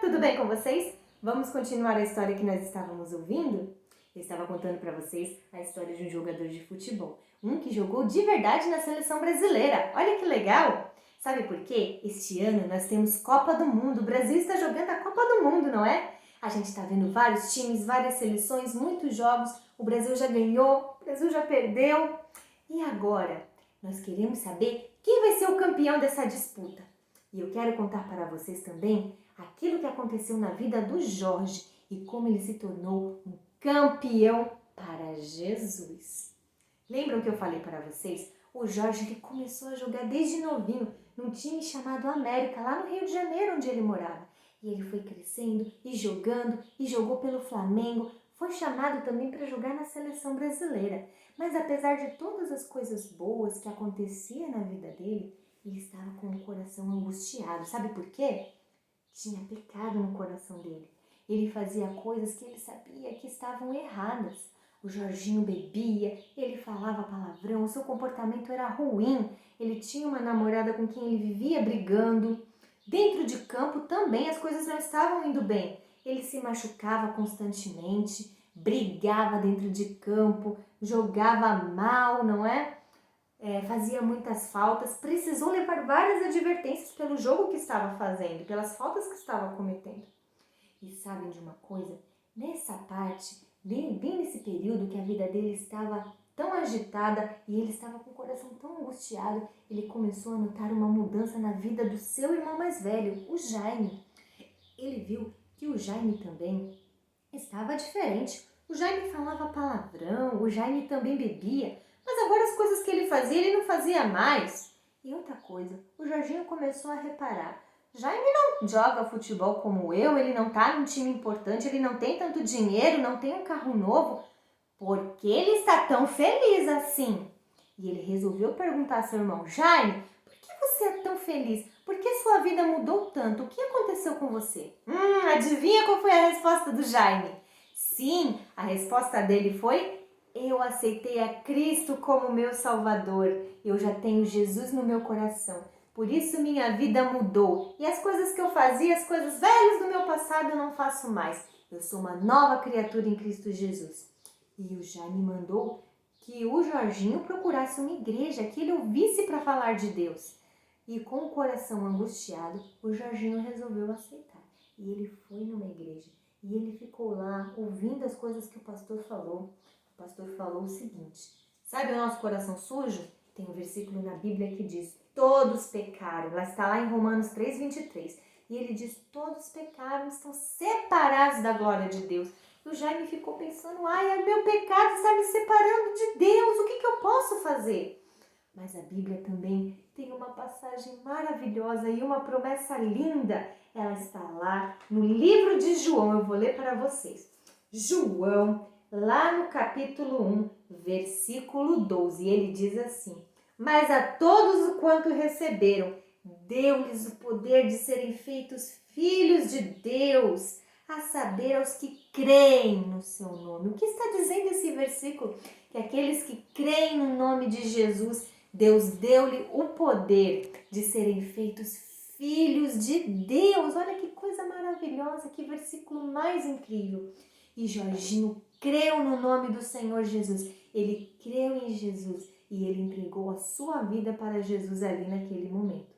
tudo bem com vocês? Vamos continuar a história que nós estávamos ouvindo? Eu estava contando para vocês a história de um jogador de futebol, um que jogou de verdade na seleção brasileira. Olha que legal! Sabe por quê? Este ano nós temos Copa do Mundo, o Brasil está jogando a Copa do Mundo, não é? A gente está vendo vários times, várias seleções, muitos jogos, o Brasil já ganhou, o Brasil já perdeu. E agora? Nós queremos saber quem vai ser o campeão dessa disputa. E eu quero contar para vocês também aquilo que aconteceu na vida do Jorge e como ele se tornou um campeão para Jesus. Lembram que eu falei para vocês? O Jorge ele começou a jogar desde novinho num time chamado América, lá no Rio de Janeiro, onde ele morava. E ele foi crescendo e jogando e jogou pelo Flamengo. Foi chamado também para jogar na seleção brasileira. Mas apesar de todas as coisas boas que aconteciam na vida dele, ele estava com o coração angustiado. Sabe por quê? Tinha pecado no coração dele. Ele fazia coisas que ele sabia que estavam erradas. O Jorginho bebia, ele falava palavrão, o seu comportamento era ruim. Ele tinha uma namorada com quem ele vivia brigando. Dentro de campo também as coisas não estavam indo bem. Ele se machucava constantemente, brigava dentro de campo, jogava mal, não é? Fazia muitas faltas, precisou levar várias advertências pelo jogo que estava fazendo, pelas faltas que estava cometendo. E sabem de uma coisa? Nessa parte, bem nesse período que a vida dele estava tão agitada e ele estava com o coração tão angustiado, ele começou a notar uma mudança na vida do seu irmão mais velho, o Jaime. Ele viu que o Jaime também estava diferente. O Jaime falava palavrão, o Jaime também bebia, mas agora as coisas que ele fazia, ele não fazia mais. E outra coisa, o Jorginho começou a reparar. Jaime não joga futebol como eu, ele não tá num time importante, ele não tem tanto dinheiro, não tem um carro novo. Por que ele está tão feliz assim? E ele resolveu perguntar a seu irmão, Jaime, por que você é tão feliz? Por que sua vida mudou tanto? O que aconteceu com você? Adivinha qual foi a resposta do Jaime? Sim, a resposta dele foi: eu aceitei a Cristo como meu Salvador. Eu já tenho Jesus no meu coração. Por isso minha vida mudou. E as coisas que eu fazia, as coisas velhas do meu passado, eu não faço mais. Eu sou uma nova criatura em Cristo Jesus. E o Jaime mandou que o Jorginho procurasse uma igreja, que ele ouvisse para falar de Deus. E com o coração angustiado, o Jorginho resolveu aceitar. E ele foi numa igreja. E ele ficou lá ouvindo as coisas que o pastor falou. O pastor falou o seguinte: sabe o nosso coração sujo? Tem um versículo na Bíblia que diz: todos pecaram. Lá está lá em Romanos 3:23. E ele diz: todos pecaram, estão separados da glória de Deus. E o Jaime ficou pensando: ai, meu pecado está me separando de Deus. O que eu posso fazer? Mas a Bíblia também tem uma passagem maravilhosa e uma promessa linda. Ela está lá no livro de João. Eu vou ler para vocês. João, lá no capítulo 1, versículo 12. Ele diz assim: mas a todos o quanto receberam, deu-lhes o poder de serem feitos filhos de Deus, a saber, aos que creem no seu nome. O que está dizendo esse versículo? Que aqueles que creem no nome de Jesus, Deus deu-lhe o poder de serem feitos filhos de Deus. Olha que coisa maravilhosa, que versículo mais incrível. E Jorginho creu no nome do Senhor Jesus. Ele creu em Jesus e ele entregou a sua vida para Jesus ali naquele momento.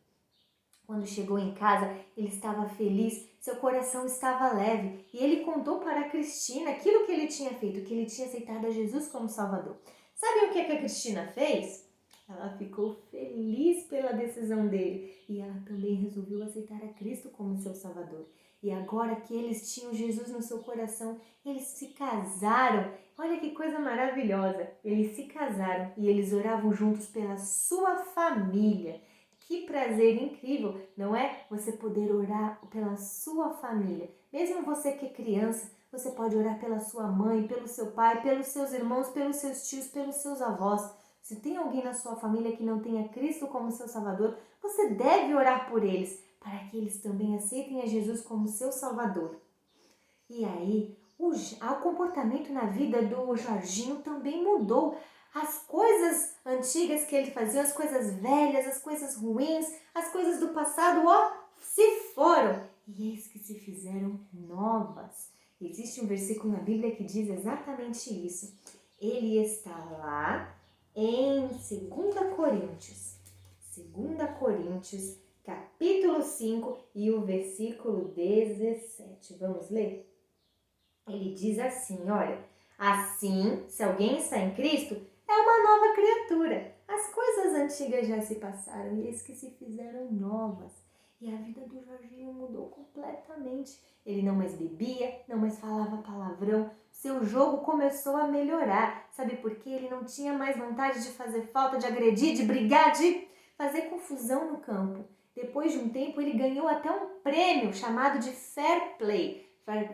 Quando chegou em casa, ele estava feliz, seu coração estava leve e ele contou para a Cristina aquilo que ele tinha feito, que ele tinha aceitado a Jesus como Salvador. Sabe o que a Cristina fez? Ela ficou feliz pela decisão dele e ela também resolveu aceitar a Cristo como seu Salvador. E agora que eles tinham Jesus no seu coração, eles se casaram. Olha que coisa maravilhosa! Eles se casaram e eles oravam juntos pela sua família. Que prazer incrível, não é? Você poder orar pela sua família. Mesmo você que é criança, você pode orar pela sua mãe, pelo seu pai, pelos seus irmãos, pelos seus tios, pelos seus avós. Se tem alguém na sua família que não tenha Cristo como seu Salvador, você deve orar por eles, para que eles também aceitem a Jesus como seu Salvador. E aí, o comportamento na vida do Jorginho também mudou. As coisas antigas que ele fazia, as coisas velhas, as coisas ruins, as coisas do passado, se foram. E e eis que se fizeram novas. Existe um versículo na Bíblia que diz exatamente isso. Ele está lá em 2 Coríntios. 2 Coríntios, capítulo 5 e o versículo 17. Vamos ler? Ele diz assim, olha, assim, se alguém está em Cristo, é uma nova criatura. As coisas antigas já se passaram e eis que se fizeram novas. E a vida do Jorginho mudou completamente. Ele não mais bebia, não mais falava palavrão. Seu jogo começou a melhorar. Sabe por quê? Ele não tinha mais vontade de fazer falta, de agredir, de brigar, de fazer confusão no campo. Depois de um tempo, ele ganhou até um prêmio chamado de Fair Play.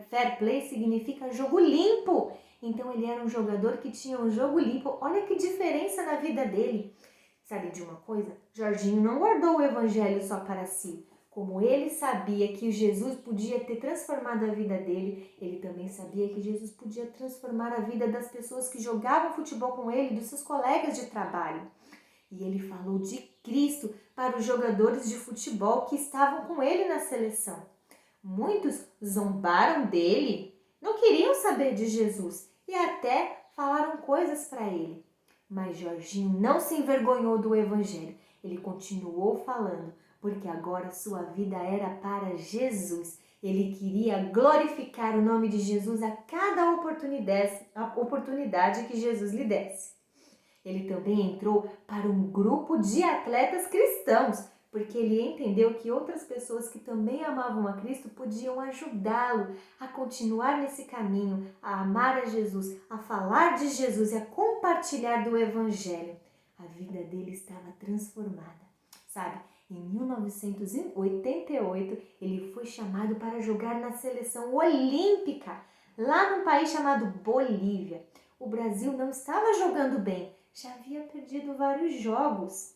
Fair Play significa jogo limpo. Então ele era um jogador que tinha um jogo limpo. Olha que diferença na vida dele. Sabe de uma coisa? Jorginho não guardou o evangelho só para si. Como ele sabia que Jesus podia ter transformado a vida dele, ele também sabia que Jesus podia transformar a vida das pessoas que jogavam futebol com ele, dos seus colegas de trabalho. E ele falou de Cristo para os jogadores de futebol que estavam com ele na seleção. Muitos zombaram dele, não queriam saber de Jesus e até falaram coisas para ele. Mas Jorginho não se envergonhou do evangelho. Ele continuou falando, porque agora sua vida era para Jesus. Ele queria glorificar o nome de Jesus a cada oportunidade que Jesus lhe desse. Ele também entrou para um grupo de atletas cristãos, porque ele entendeu que outras pessoas que também amavam a Cristo podiam ajudá-lo a continuar nesse caminho, a amar a Jesus, a falar de Jesus e a compartilhar do Evangelho. A vida dele estava transformada. Sabe, em 1988, ele foi chamado para jogar na seleção olímpica, lá num país chamado Bolívia. O Brasil não estava jogando bem, já havia perdido vários jogos.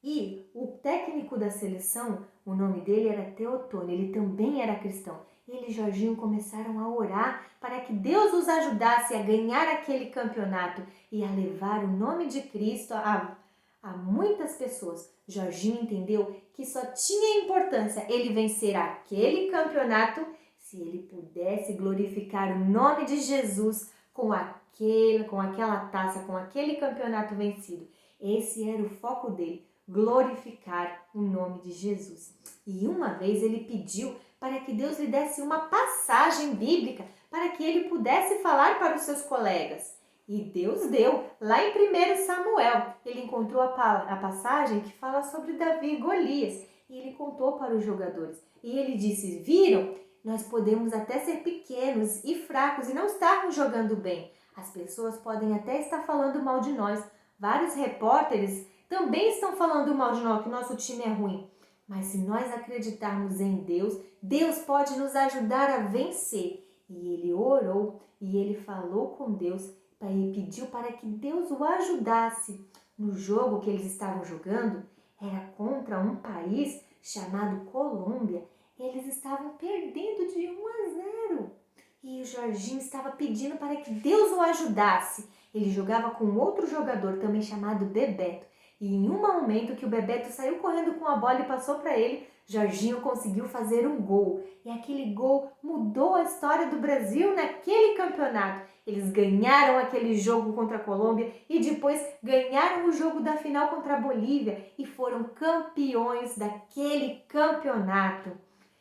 E o técnico da seleção, o nome dele era Teotônio, ele também era cristão. Ele e Jorginho começaram a orar para que Deus os ajudasse a ganhar aquele campeonato e a levar o nome de Cristo a muitas pessoas. Jorginho entendeu que só tinha importância ele vencer aquele campeonato se ele pudesse glorificar o nome de Jesus com aquela taça, com aquele campeonato vencido. Esse era o foco dele, glorificar o nome de Jesus. E uma vez ele pediu para que Deus lhe desse uma passagem bíblica para que ele pudesse falar para os seus colegas. E Deus deu, lá em 1 Samuel, ele encontrou a passagem que fala sobre Davi e Golias. E ele contou para os jogadores. E ele disse, viram? Nós podemos até ser pequenos e fracos e não estarmos jogando bem. As pessoas podem até estar falando mal de nós. Vários repórteres também estão falando mal de nós, que nosso time é ruim. Mas se nós acreditarmos em Deus, Deus pode nos ajudar a vencer. E ele orou e ele falou com Deus e pediu para que Deus o ajudasse. No jogo que eles estavam jogando, era contra um país chamado Colômbia. Eles estavam perdendo de 1-0. E o Jorginho estava pedindo para que Deus o ajudasse. Ele jogava com outro jogador também chamado Bebeto. E em um momento que o Bebeto saiu correndo com a bola e passou para ele, Jorginho conseguiu fazer um gol. E aquele gol mudou a história do Brasil naquele campeonato. Eles ganharam aquele jogo contra a Colômbia e depois ganharam o jogo da final contra a Bolívia e foram campeões daquele campeonato.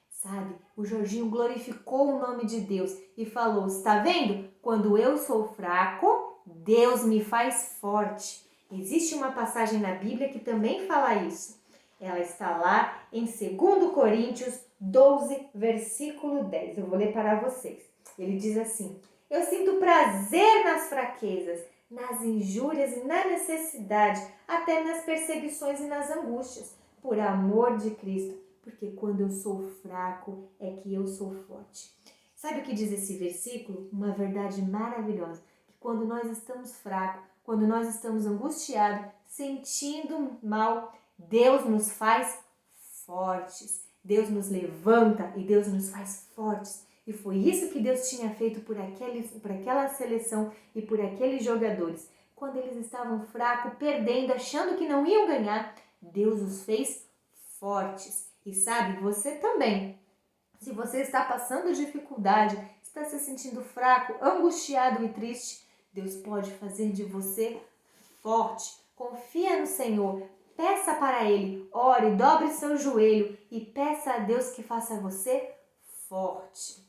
Sabe, o Jorginho glorificou o nome de Deus e falou, está vendo? Quando eu sou fraco, Deus me faz forte. Existe uma passagem na Bíblia que também fala isso. Ela está lá em 2 Coríntios 12, versículo 10. Eu vou ler para vocês. Ele diz assim, eu sinto prazer nas fraquezas, nas injúrias e na necessidade, até nas perseguições e nas angústias, por amor de Cristo. Porque quando eu sou fraco, é que eu sou forte. Sabe o que diz esse versículo? Uma verdade maravilhosa. Que quando nós estamos fracos, quando nós estamos angustiados, sentindo mal, Deus nos faz fortes. Deus nos levanta e Deus nos faz fortes. E foi isso que Deus tinha feito por aquela seleção e por aqueles jogadores. Quando eles estavam fracos, perdendo, achando que não iam ganhar, Deus os fez fortes. E sabe, você também. Se você está passando dificuldade, está se sentindo fraco, angustiado e triste, Deus pode fazer de você forte. Confia no Senhor, peça para Ele, ore, dobre seu joelho e peça a Deus que faça você forte.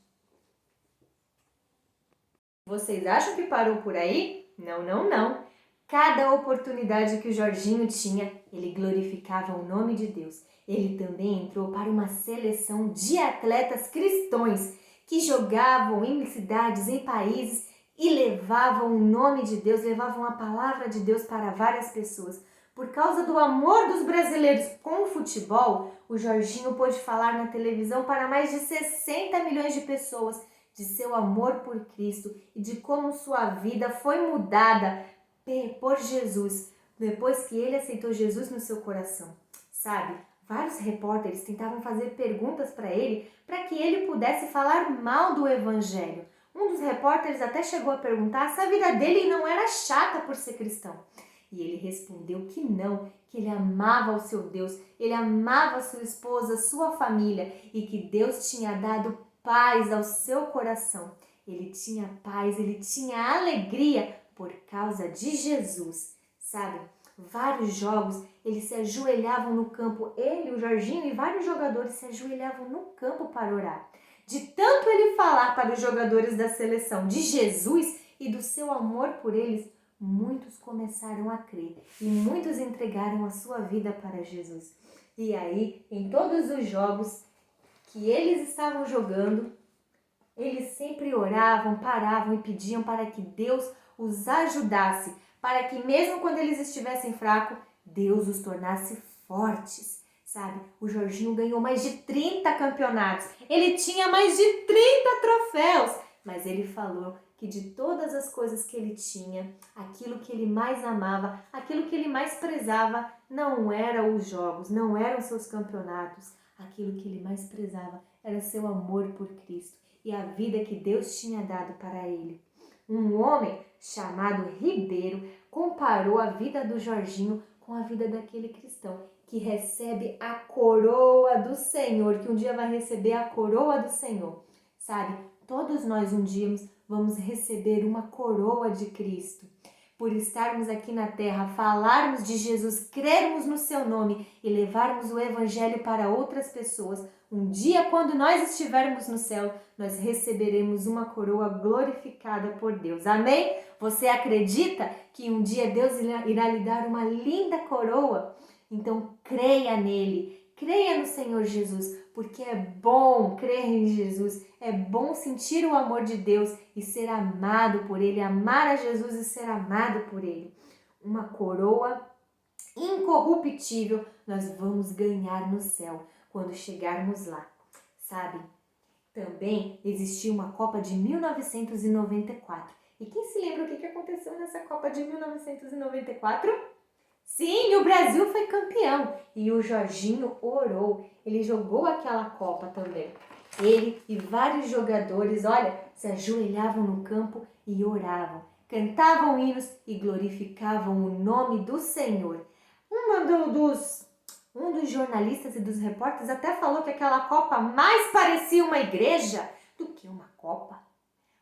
Vocês acham que parou por aí? Não, não, não. Cada oportunidade que o Jorginho tinha, ele glorificava o nome de Deus. Ele também entrou para uma seleção de atletas cristãos que jogavam em cidades, em países e levavam o nome de Deus, levavam a palavra de Deus para várias pessoas. Por causa do amor dos brasileiros com o futebol, o Jorginho pôde falar na televisão para mais de 60 milhões de pessoas de seu amor por Cristo e de como sua vida foi mudada por Jesus, depois que ele aceitou Jesus no seu coração. Sabe, vários repórteres tentavam fazer perguntas para que ele pudesse falar mal do evangelho. Um dos repórteres até chegou a perguntar se a vida dele não era chata por ser cristão. E ele respondeu que não, que ele amava o seu Deus, ele amava sua esposa, sua família e que Deus tinha dado paz ao seu coração. Ele tinha paz, ele tinha alegria por causa de Jesus, sabe? Vários jogos, eles se ajoelhavam no campo, ele, o Jorginho e vários jogadores se ajoelhavam no campo para orar. De tanto ele falar para os jogadores da seleção de Jesus e do seu amor por eles, muitos começaram a crer e muitos entregaram a sua vida para Jesus. E aí, em todos os jogos que eles estavam jogando, eles sempre oravam, paravam e pediam para que Deus os ajudasse, para que mesmo quando eles estivessem fracos, Deus os tornasse fortes, sabe? O Jorginho ganhou mais de 30 campeonatos, ele tinha mais de 30 troféus, mas ele falou que de todas as coisas que ele tinha, aquilo que ele mais amava, aquilo que ele mais prezava, não eram os jogos, não eram seus campeonatos, aquilo que ele mais prezava era seu amor por Cristo e a vida que Deus tinha dado para ele. Um homem chamado Ribeiro comparou a vida do Jorginho com a vida daquele cristão que recebe a coroa do Senhor, que um dia vai receber a coroa do Senhor. Sabe, todos nós um dia vamos receber uma coroa de Cristo. Por estarmos aqui na terra, falarmos de Jesus, crermos no seu nome e levarmos o evangelho para outras pessoas, um dia, quando nós estivermos no céu, nós receberemos uma coroa glorificada por Deus. Amém? Você acredita que um dia Deus irá lhe dar uma linda coroa? Então, creia nele, creia no Senhor Jesus, porque é bom crer em Jesus, é bom sentir o amor de Deus e ser amado por ele, amar a Jesus e ser amado por ele. Uma coroa incorruptível nós vamos ganhar no céu quando chegarmos lá, sabe? Também existiu uma Copa de 1994. E quem se lembra o que aconteceu nessa Copa de 1994? Sim, o Brasil foi campeão e o Jorginho orou. Ele jogou aquela Copa também. Ele e vários jogadores, olha, se ajoelhavam no campo e oravam. Cantavam hinos e glorificavam o nome do Senhor. Um dos jornalistas e dos repórteres até falou que aquela Copa mais parecia uma igreja do que uma Copa.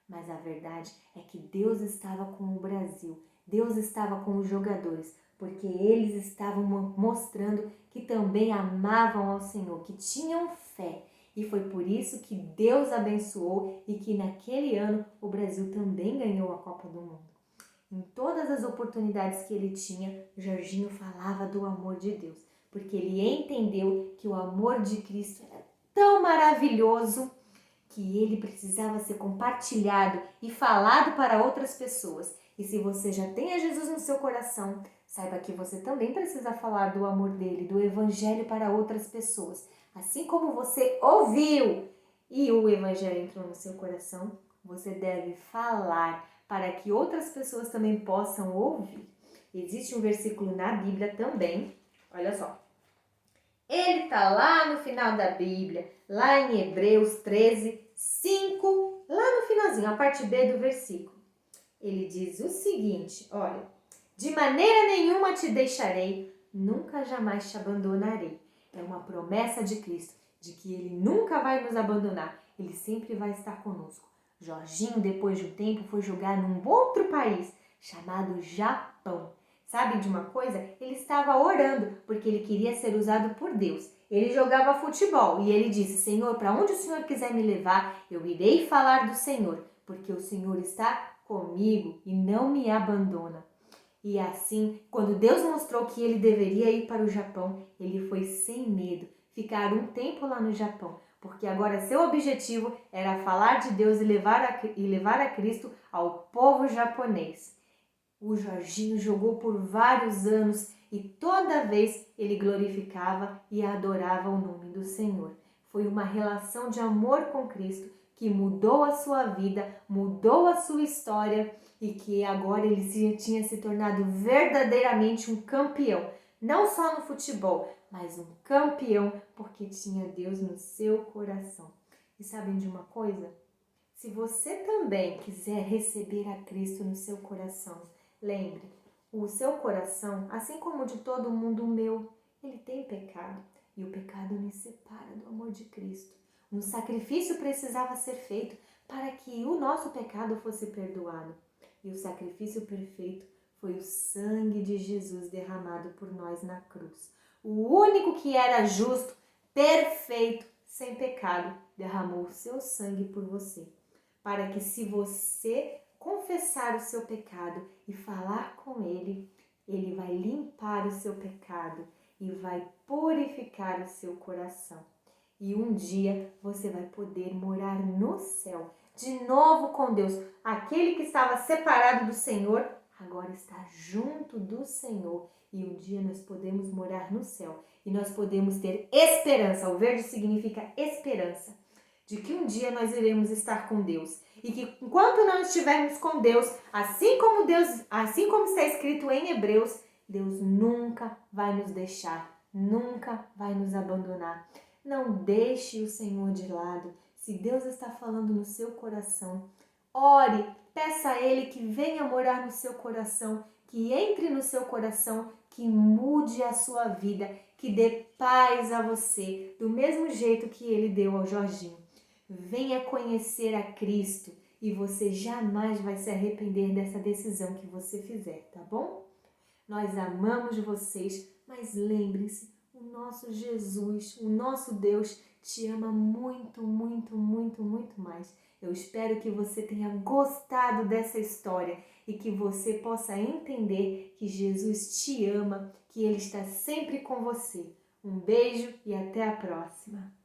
Mas a verdade é que Deus estava com o Brasil, Deus estava com os jogadores, porque eles estavam mostrando que também amavam ao Senhor, que tinham fé. E foi por isso que Deus abençoou e que naquele ano o Brasil também ganhou a Copa do Mundo. Em todas as oportunidades que ele tinha, Jorginho falava do amor de Deus, porque ele entendeu que o amor de Cristo era tão maravilhoso que ele precisava ser compartilhado e falado para outras pessoas. E se você já tem a Jesus no seu coração, saiba que você também precisa falar do amor dele, do evangelho para outras pessoas. Assim como você ouviu e o evangelho entrou no seu coração, você deve falar para que outras pessoas também possam ouvir. Existe um versículo na Bíblia também, olha só. Ele está lá no final da Bíblia, lá em Hebreus 13, 5, lá no finalzinho, a parte B do versículo. Ele diz o seguinte, olha, de maneira nenhuma te deixarei, nunca jamais te abandonarei. É uma promessa de Cristo de que Ele nunca vai nos abandonar, Ele sempre vai estar conosco. Jorginho, depois de um tempo, foi jogar num outro país, chamado Japão. Sabe de uma coisa? Ele estava orando, porque ele queria ser usado por Deus. Ele jogava futebol e ele disse: Senhor, para onde o Senhor quiser me levar, eu irei falar do Senhor, porque o Senhor está comigo e não me abandona. E assim, quando Deus mostrou que ele deveria ir para o Japão, ele foi sem medo, ficar um tempo lá no Japão, porque agora seu objetivo era falar de Deus e levar a Cristo ao povo japonês. O Jorginho jogou por vários anos e toda vez ele glorificava e adorava o nome do Senhor. Foi uma relação de amor com Cristo que mudou a sua vida, mudou a sua história e que agora ele tinha se tornado verdadeiramente um campeão. Não só no futebol, mas um campeão porque tinha Deus no seu coração. E sabem de uma coisa? Se você também quiser receber a Cristo no seu coração, lembre, o seu coração, assim como o de todo mundo, o meu, ele tem pecado. E o pecado nos separa do amor de Cristo. Um sacrifício precisava ser feito para que o nosso pecado fosse perdoado. E o sacrifício perfeito foi o sangue de Jesus derramado por nós na cruz. O único que era justo, perfeito, sem pecado, derramou o seu sangue por você. Para que se você confessar o seu pecado e falar com Ele, Ele vai limpar o seu pecado e vai purificar o seu coração. E um dia você vai poder morar no céu, de novo com Deus. Aquele que estava separado do Senhor, agora está junto do Senhor. E um dia nós podemos morar no céu. E nós podemos ter esperança. O verde significa esperança. De que um dia nós iremos estar com Deus. E que enquanto nós estivermos com Deus, assim como está escrito em Hebreus, Deus nunca vai nos deixar, nunca vai nos abandonar. Não deixe o Senhor de lado. Se Deus está falando no seu coração, ore, peça a Ele que venha morar no seu coração, que entre no seu coração, que mude a sua vida, que dê paz a você, do mesmo jeito que Ele deu ao Jorginho. Venha conhecer a Cristo e você jamais vai se arrepender dessa decisão que você fizer, tá bom? Nós amamos vocês, mas lembrem-se, o nosso Jesus, o nosso Deus te ama muito, muito, muito, muito mais. Eu espero que você tenha gostado dessa história e que você possa entender que Jesus te ama, que Ele está sempre com você. Um beijo e até a próxima!